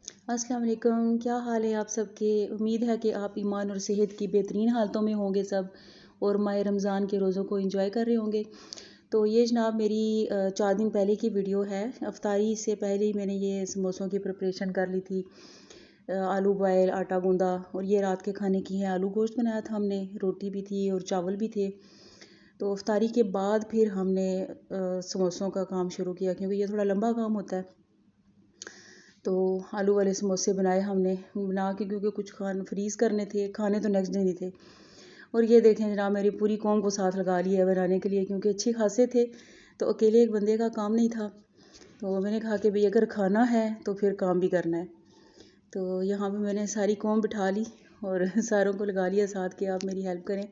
अस्सलाम वालेकुम, क्या हाल है आप सबके। उम्मीद है कि आप ईमान और सेहत की बेहतरीन हालतों में होंगे सब और माह रमज़ान के रोज़ों को एंजॉय कर रहे होंगे। तो ये जनाब मेरी 4 दिन पहले की वीडियो है। अफ्तारी से पहले ही मैंने ये समोसों की प्रिपरेशन कर ली थी। आलू बॉयल, आटा गूंदा और ये रात के खाने की है। आलू गोश्त बनाया था हमने, रोटी भी थी और चावल भी थे। तो अफ्तारी के बाद फिर हमने समोसों का काम शुरू किया क्योंकि ये थोड़ा लंबा काम होता है। तो आलू वाले समोसे बनाए हमने, बना के क्योंकि कुछ फ्रीज़ करने थे, खाने तो नेक्स्ट डे नहीं थे। और ये देखें जनाब, मेरी पूरी कौम को साथ लगा लिया है बनाने के लिए क्योंकि अच्छे खासे थे। तो अकेले एक बंदे का काम नहीं था। तो मैंने कहा कि भाई अगर खाना है तो फिर काम भी करना है। तो यहाँ पे मैंने सारी कौम बिठा ली और सारों को लगा लिया साथ कि आप मेरी हेल्प करें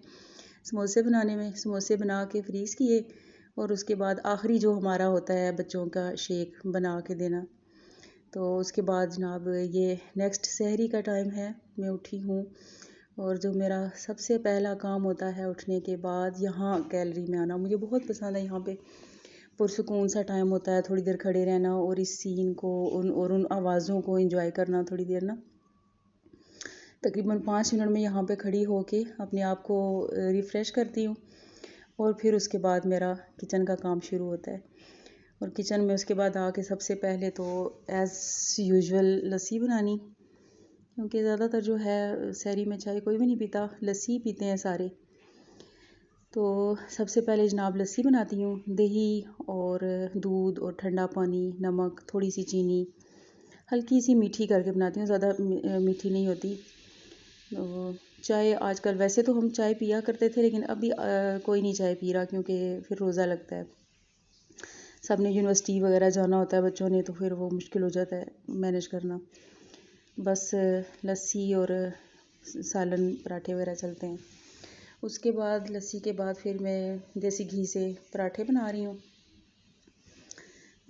समोसे बनाने में। समोसे बना के फ्रीज़ किए और उसके बाद आखिरी जो हमारा होता है बच्चों का शेक बना के देना। तो उसके बाद जनाब ये नेक्स्ट सहरी का टाइम है। मैं उठी हूँ और जो मेरा सबसे पहला काम होता है उठने के बाद यहाँ गैलरी में आना। मुझे बहुत पसंद है, यहाँ पे पुरसुकून सा टाइम होता है, थोड़ी देर खड़े रहना और इस सीन को उन आवाज़ों को एंजॉय करना थोड़ी देर ना। तकरीबन 5 मिनट में यहाँ पे खड़ी होके अपने आप को रिफ़्रेश करती हूँ और फिर उसके बाद मेरा किचन का काम शुरू होता है। और किचन में उसके बाद आके सबसे पहले तो एज़ यूजुअल लस्सी बनानी, क्योंकि ज़्यादातर जो है सहरी में चाय कोई भी नहीं पीता, लस्सी पीते हैं सारे। तो सबसे पहले जनाब लस्सी बनाती हूँ, दही और दूध और ठंडा पानी, नमक, थोड़ी सी चीनी, हल्की सी मीठी करके बनाती हूँ, ज़्यादा मीठी नहीं होती। तो चाय आजकल वैसे तो हम चाय पिया करते थे, लेकिन अभी कोई नहीं चाय पी रहा क्योंकि फिर रोज़ा लगता है। सब ने यूनिवर्सिटी वगैरह जाना होता है बच्चों ने, तो फिर वो मुश्किल हो जाता है मैनेज करना। बस लस्सी और सालन पराठे वगैरह चलते हैं। उसके बाद लस्सी के बाद फिर मैं देसी घी से पराठे बना रही हूँ।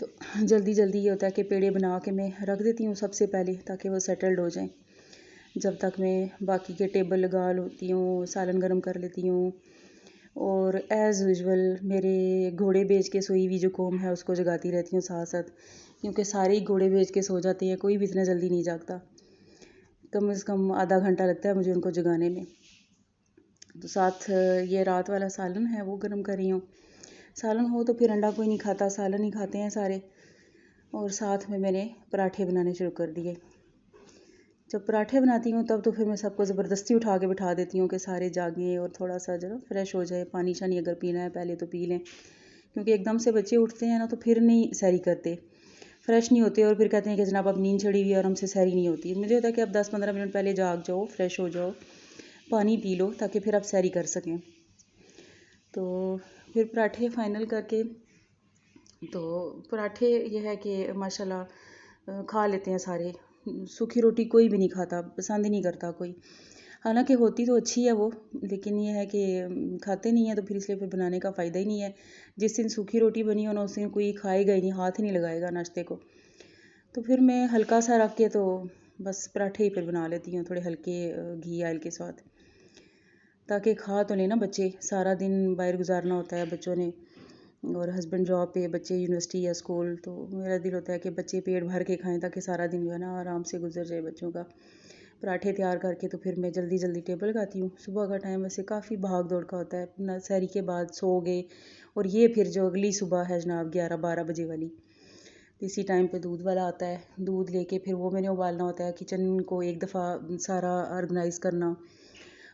तो जल्दी जल्दी ये होता है कि पेड़े बना के मैं रख देती हूँ सबसे पहले, ताकि वो सेटल्ड हो जाएं। जब तक मैं बाकी के टेबल लगा लेती हूँ, सालन गर्म कर लेती हूँ। और एज़ यूजुअल मेरे घोड़े बेच के सोई हुई जो कौम है उसको जगाती रहती हूँ साथ साथ, क्योंकि सारे ही घोड़े बेच के सो जाते हैं, कोई भी इतना जल्दी नहीं जागता। कम से कम आधा घंटा लगता है मुझे उनको जगाने में। तो साथ ये रात वाला सालन है वो गर्म कर रही हूँ। सालन हो तो फिर अंडा कोई नहीं खाता, सालन ही खाते हैं सारे। और साथ में मैंने पराठे बनाने शुरू कर दिए। जब पराठे बनाती हूँ तब तो फिर मैं सबको ज़बरदस्ती उठा के बिठा देती हूँ कि सारे जागें और थोड़ा सा जो फ्रेश हो जाए, पानी शानी अगर पीना है पहले तो पी लें, क्योंकि एकदम से बच्चे उठते हैं ना तो फिर नहीं सैरी करते, फ्रेश नहीं होते और फिर कहते हैं कि जनाब अब नींद चढ़ी हुई है और हमसे सैरी नहीं होती। मुझे होता है कि अब 10-15 मिनट पहले जाग जाओ, फ्रेश हो जाओ, पानी पी लो, ताकि फिर आप सैरी कर सकें। तो फिर पराठे फाइनल करके, तो पराठे ये है कि माशाल्लाह खा लेते हैं सारे। सूखी रोटी कोई भी नहीं खाता, पसंद ही नहीं करता कोई। हालांकि होती तो अच्छी है वो, लेकिन ये है कि खाते नहीं है, तो फिर इसलिए फिर बनाने का फ़ायदा ही नहीं है। जिस दिन सूखी रोटी बनी हो ना उस दिन कोई खाएगा ही नहीं, हाथ ही नहीं लगाएगा नाश्ते को। तो फिर मैं हल्का सा रख के तो बस पराठे ही फिर बना लेती हूँ, थोड़े हल्के घी ऑयल के साथ, ताकि खा तो लेना बच्चे। सारा दिन बाहर गुजारना होता है बच्चों ने, और हस्बैंड जॉब पे, बच्चे यूनिवर्सिटी या स्कूल। तो मेरा दिल होता है कि बच्चे पेट भर के खाएं, ताकि सारा दिन जो है ना आराम से गुजर जाए बच्चों का। पराठे तैयार करके तो फिर मैं जल्दी जल्दी टेबल लगाती हूँ। सुबह का टाइम वैसे काफ़ी भाग दौड़ का होता है, अपना सहरी के बाद सो गए और ये फिर जो अगली सुबह है जनाब 11-12 बजे वाली, इसी टाइम पे दूध वाला आता है। दूध लेके फिर वो मैंने उबालना होता है, किचन को एक दफ़ा सारा ऑर्गेनाइज़ करना।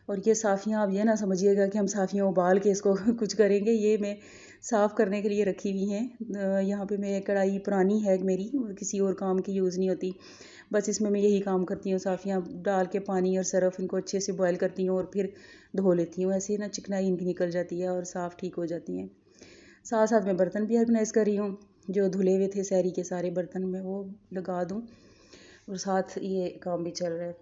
और ये साफ़ियाँ, आप ये ना समझिएगा कि हम साफ़ियाँ उबाल के इसको कुछ करेंगे, ये मैं साफ़ करने के लिए रखी हुई हैं। यहाँ पे मैं कढ़ाई पुरानी है मेरी, किसी और काम की यूज़ नहीं होती, बस इसमें मैं यही काम करती हूँ। साफ़ियाँ डाल के पानी और सरफ़ इनको अच्छे से बॉयल करती हूँ और फिर धो लेती हूँ। ऐसे ना चिकनाई इनकी निकल जाती है और साफ़ ठीक हो जाती हैं। साथ साथ मैं बर्तन भी ऑर्गेनाइज़ कर रही हूँ, जो धुले हुए थे सहरी के सारे बर्तन में वो लगा दूँ, और साथ ये काम भी चल रहा है।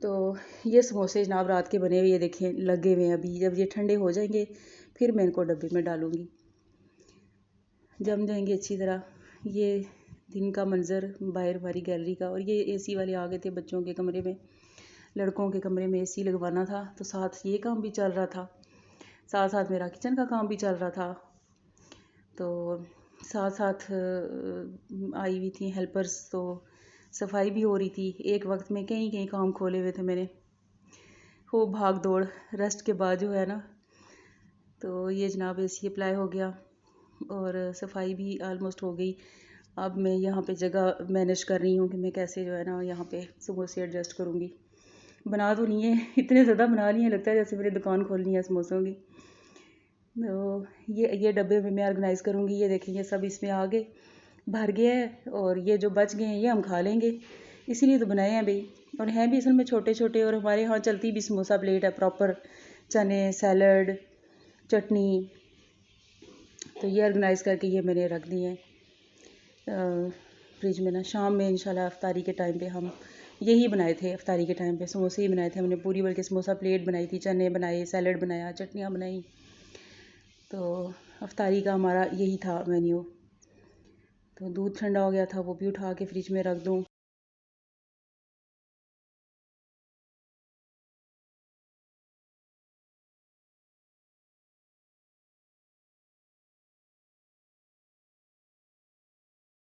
तो ये समोसे जनाब रात के बने हुए, ये देखें लगे हुए हैं। अभी जब ये ठंडे हो जाएंगे फिर मैं इनको डब्बे में डालूँगी, जम जाएंगे अच्छी तरह। ये दिन का मंज़र बाहर हमारी गैलरी का। और ये एसी वाले आ गए थे बच्चों के कमरे में, लड़कों के कमरे में एसी लगवाना था, तो साथ ये काम भी चल रहा था, साथ साथ मेरा किचन का काम भी चल रहा था। तो साथ साथ आई हुई थी हेल्पर्स, तो सफाई भी हो रही थी। एक वक्त में कहीं कहीं काम खोले हुए थे मैंने, खूब भाग दौड़ रेस्ट के बाद जो है ना। तो ये जनाब एसी अप्लाई हो गया और सफाई भी आलमोस्ट हो गई। अब मैं यहाँ पे जगह मैनेज कर रही हूँ कि मैं कैसे जो है ना यहाँ पे समोसे एडजस्ट करूँगी। बना तो नहीं है, इतने ज़्यादा बना लिए लगता है जैसे मेरी दुकान खोलनी है समोसों की। तो ये डब्बे में मैं ऑर्गेनाइज़ करूँगी। ये देखें ये सब इसमें आ गए, भर गया है, और ये जो बच गए हैं ये हम खा लेंगे, इसीलिए तो बनाए हैं भाई। और हैं भी असल में छोटे छोटे, और हमारे यहाँ चलती भी समोसा प्लेट है प्रॉपर, चने, सैलड, चटनी। तो ये ऑर्गेनाइज़ करके ये मैंने रख दिए हैं फ्रिज में ना। शाम में इंशाल्लाह अफ्तारी के टाइम पे हम यही बनाए थे, अफ्तारी के टाइम पे समोसे ही बनाए थे हमने पूरी, बल्कि समोसा प्लेट बनाई थी, चने बनाए, सैलड बनाया, चटनियाँ बनाई। तो अफ्तारी का हमारा यही था मेन्यू। तो दूध ठंडा हो गया था, वो भी उठा के फ्रिज में रख दूँ।